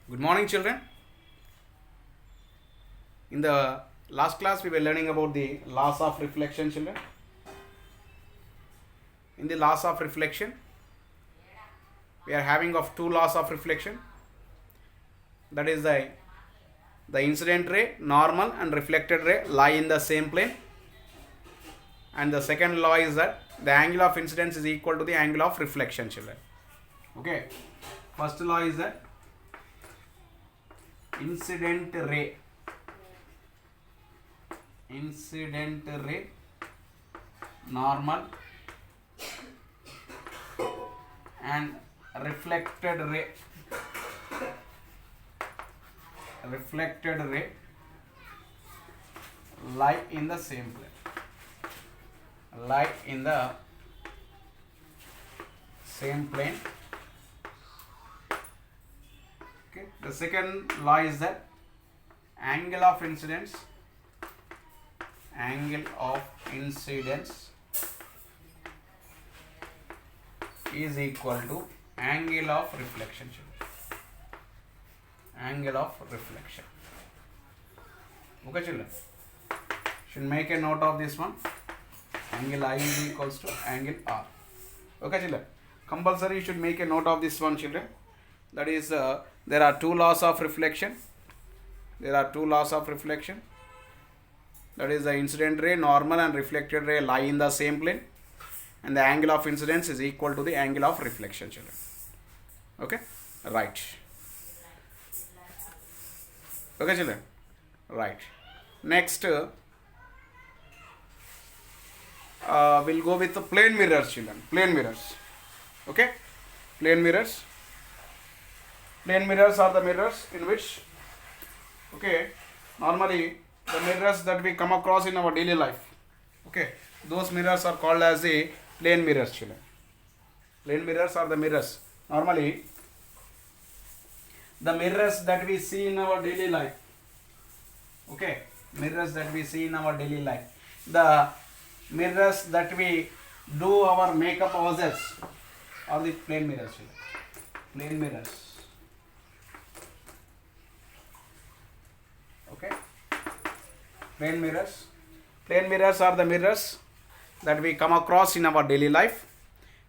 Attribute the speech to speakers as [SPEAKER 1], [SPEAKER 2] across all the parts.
[SPEAKER 1] Good morning, children. In the last class, we were learning about the laws of reflection, children. In the laws of reflection, we are having of two laws of reflection. That is the incident ray, normal and reflected ray lie in the same plane. And the second law is that the angle of incidence is equal to the angle of reflection, children. Okay. First law is that incident ray normal and reflected ray lie in the same plane, Okay. The second law is that angle of incidence is equal to angle of reflection. Okay, children. Should make a note of this one. Angle I is equals to angle R. Okay, children. Compulsory you should make a note of this one, children. That is, there are two laws of reflection. That is, the incident ray, normal and reflected ray lie in the same plane, and the angle of incidence is equal to the angle of reflection, children. Okay, right. Okay, children, right. Next, we'll go with the plane mirrors, children. Okay, plane mirrors are the mirrors in which, okay, normally the mirrors that we come across in our daily life, okay, those mirrors are called as the plane mirrors, children. Plane mirrors are the mirrors. Normally, the mirrors that we see in our daily life, okay, the mirrors that we do our makeup ourselves are the plane mirrors, children. Okay, plane mirrors are the mirrors that we come across in our daily life,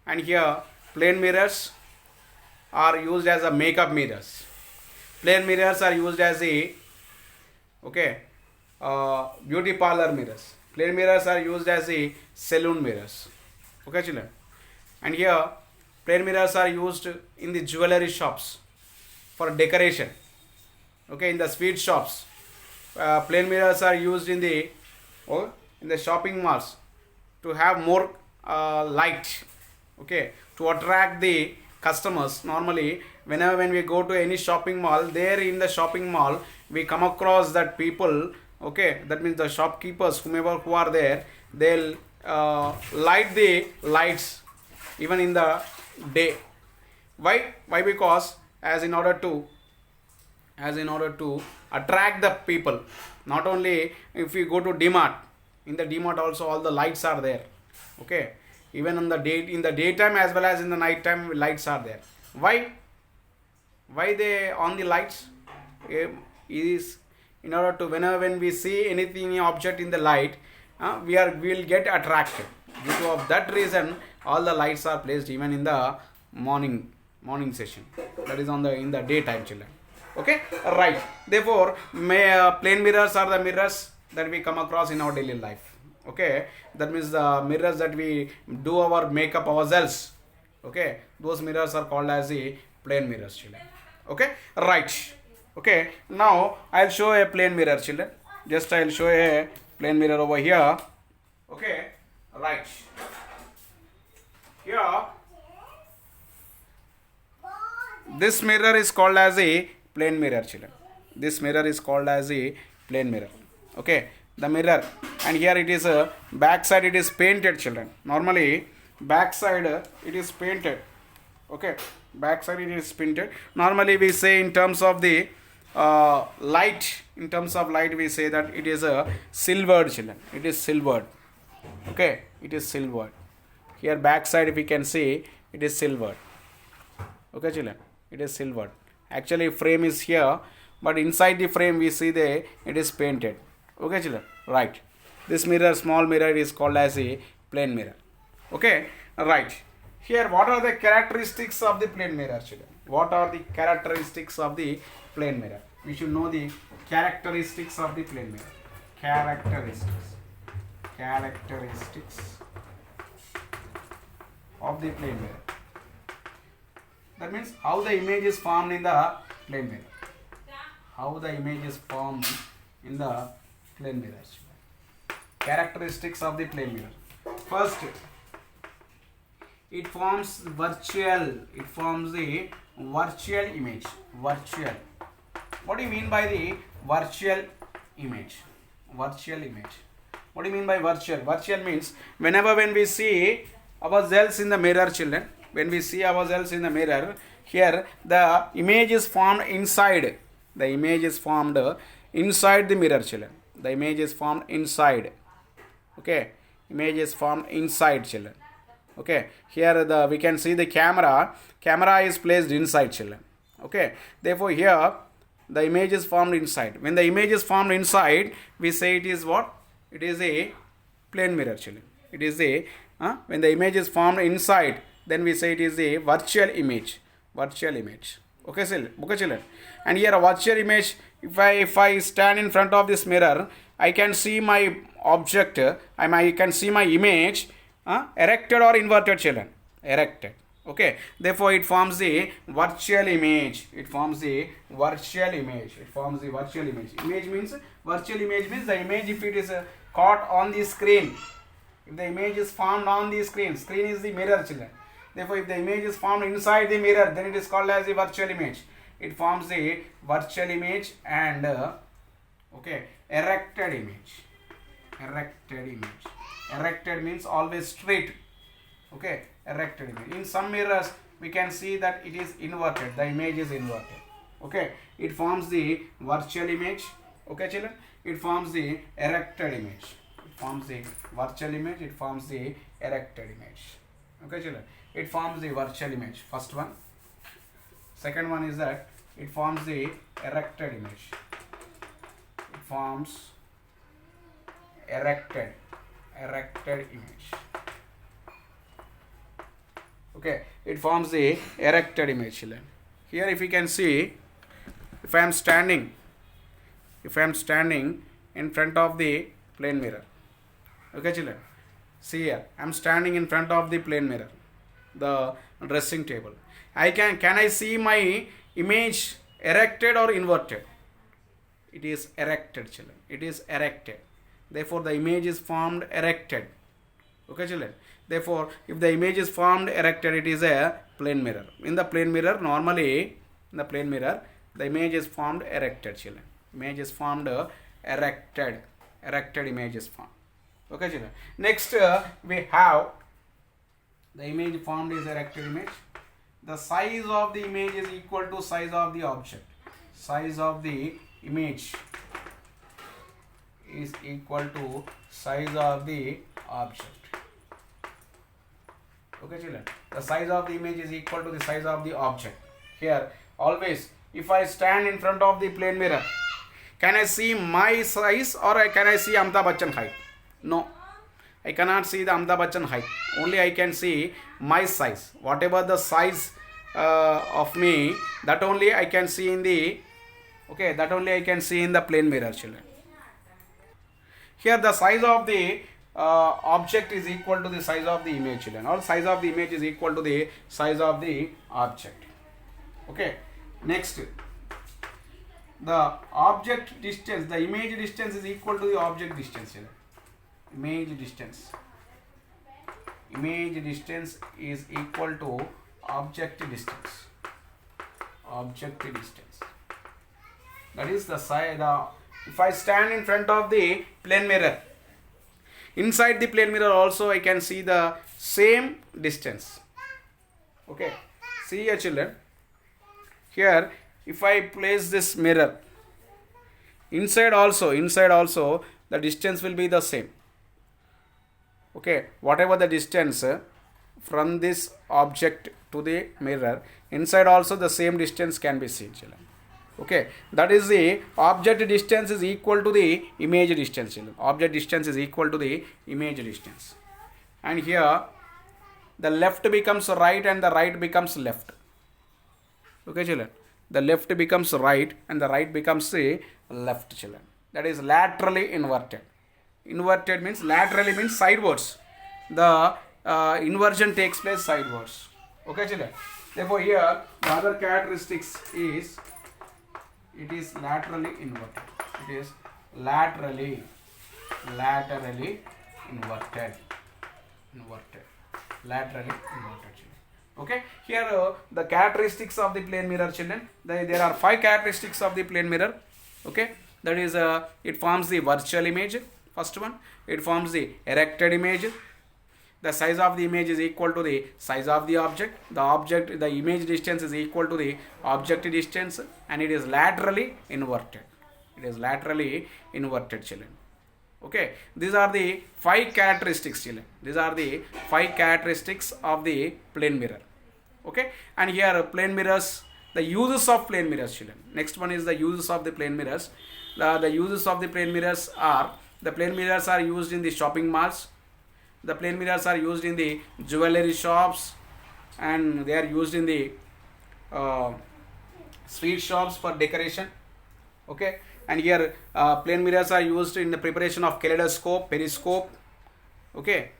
[SPEAKER 1] and here plane mirrors are used as a makeup mirrors. Plane mirrors are used as a beauty parlor mirrors. Plane mirrors are used as a saloon mirrors. Okay, children. And here plane mirrors are used in the jewelry shops for decoration. Okay, in the sweet shops. Plane mirrors are used in the shopping malls to have more light, okay, to attract the customers. Normally, when we go to any shopping mall, there in the shopping mall we come across that people, okay, that means the shopkeepers, whomever who are there, they'll light the lights even in the day. Why? Because as in order to attract the people. Not only if we go to DMart, in the DMart also all the lights are there, okay, even in the daytime as well as in the night time, lights are there. Why they on the lights? Is in order to, when we see anything, object in the light, we will get attracted. Due to of that reason, all the lights are placed even in the morning session, that is in the daytime, children. Okay, right. Therefore, plane mirrors are the mirrors that we come across in our daily life. Okay, that means the mirrors that we do our makeup ourselves. Okay, those mirrors are called as the plane mirrors, children. Okay, right. Okay, now I'll show a plane mirror, children. Just I'll show a plane mirror over here. Okay, right. Here, this mirror is called as a plane mirror, children. This mirror is called as a plane mirror. Okay, the mirror, and here it is a back side, it is painted, children. Normally back side it is painted. Okay, back side it is painted. Normally we say in terms of the light, we say that it is a silvered, children. It is silvered. Okay, it is silvered. Here back side, if we can see, it is silvered. Okay, children, it is silvered. Actually frame is here, but inside the frame we see the it is painted. Okay children, right. This mirror, small mirror, is called as a plane mirror. Okay, right. Here what are the characteristics of the plane mirror children? What are the characteristics of the plane mirror? We should know the characteristics of the plane mirror. Characteristics of the plane mirror. That means how the image is formed in the plane mirror. How the image is formed in the plane mirror. Characteristics of the plane mirror. First, it forms virtual. It forms the virtual image. Virtual. What do you mean by the virtual image? Virtual image. What do you mean by virtual? Virtual means when we see ourselves in the mirror, children, when we see ourselves in the mirror, here the image is formed inside. The image is formed inside the mirror, children. The image is formed inside. Okay, image is formed inside, children. Okay, here we can see the camera. Camera is placed inside, children. Okay, therefore here the image is formed inside. When the image is formed inside, we say it is what? It is a plane mirror, children. It is a when the image is formed inside, then we say it is a virtual image. Virtual image. Okay, children. And here a virtual image. If I stand in front of this mirror, I can see my object. I can see my image erected or inverted, children. Erected. Okay. Therefore, it forms the virtual image. It forms the virtual image. It forms the virtual image. Virtual image means the image if it is caught on the screen. If the image is formed on the screen is the mirror, children. Therefore, if the image is formed inside the mirror, then it is called as a virtual image. It forms the virtual image and erected image. Erected image. Erected means always straight. Okay, erected image. In some mirrors, we can see that it is inverted. The image is inverted. Okay, it forms the virtual image. Okay, children. It forms the erected image. It forms the virtual image. It forms the erected image. Okay, children. It forms the virtual image. First one. Second one is that it forms the erected image. It forms erected image. Okay, it forms the erected image, children. Here if you can see, if I am standing in front of the plane mirror. Okay, children. See here, I am standing in front of the plane mirror, the dressing table. Can I see my image erected or inverted? It is erected, children. It is erected. Therefore, the image is formed erected. Okay, children. Therefore, if the image is formed erected, it is a plane mirror. In the plane mirror, normally, the image is formed erected, children. Image is formed erected. Erected image is formed. Okay, children. Next, we have the image formed is erected image. The size of the image is equal to size of the object. Size of the image is equal to size of the object. Okay, children. The size of the image is equal to the size of the object. Here, always, if I stand in front of the plane mirror, can I see my size or can I see Amitabh Bachchan height? No. I cannot see the Amitabh Bachchan height. Only I can see my size. Whatever the size of me, that only I can see in the plane mirror, children. Here the size of the object is equal to the size of the image, children. Or size of the image is equal to the size of the object. Okay. Next, the object distance, the image distance is equal to the object distance, children. Image distance is equal to object distance. That is the size. If I stand in front of the plane mirror, inside the plane mirror also I can see the same distance. Okay, see here, children. Here, if I place this mirror, inside also the distance will be the same. Okay, whatever the distance from this object to the mirror, inside also the same distance can be seen, children. Okay, that is the object distance is equal to the image distance, children. Object distance is equal to the image distance. And here the left becomes right and the right becomes left. Okay, children. The left becomes right and the right becomes the left, children. That is laterally inverted. Inverted means laterally means sidewards. The inversion takes place sidewards. Okay, children. Therefore, here the other characteristics is it is laterally inverted. It is laterally inverted. Laterally inverted, children. Okay, here the characteristics of the plane mirror, children. There are 5 characteristics of the plane mirror. Okay, that is it forms the virtual image. First one, it forms the erected image. The size of the image is equal to the size of the object. The image distance is equal to the object distance, and it is laterally inverted. It is laterally inverted, children. Okay, these are the 5 characteristics, children. These are the 5 characteristics of the plane mirror. Okay, and here plane mirrors, the uses of plane mirrors, children. Next one is the uses of the plane mirrors. The uses of the plane mirrors are, the plane mirrors are used in the shopping malls. The plane mirrors are used in the jewelry shops, and they are used in the sweet shops for decoration. Okay, and here plane mirrors are used in the preparation of kaleidoscope, periscope. Okay,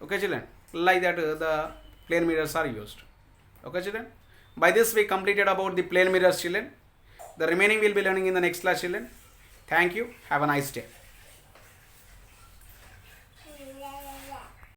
[SPEAKER 1] children, like that the plane mirrors are used. Okay, children, by this we completed about the plane mirrors, children. The remaining we will be learning in the next class, children. Thank you. Have a nice day.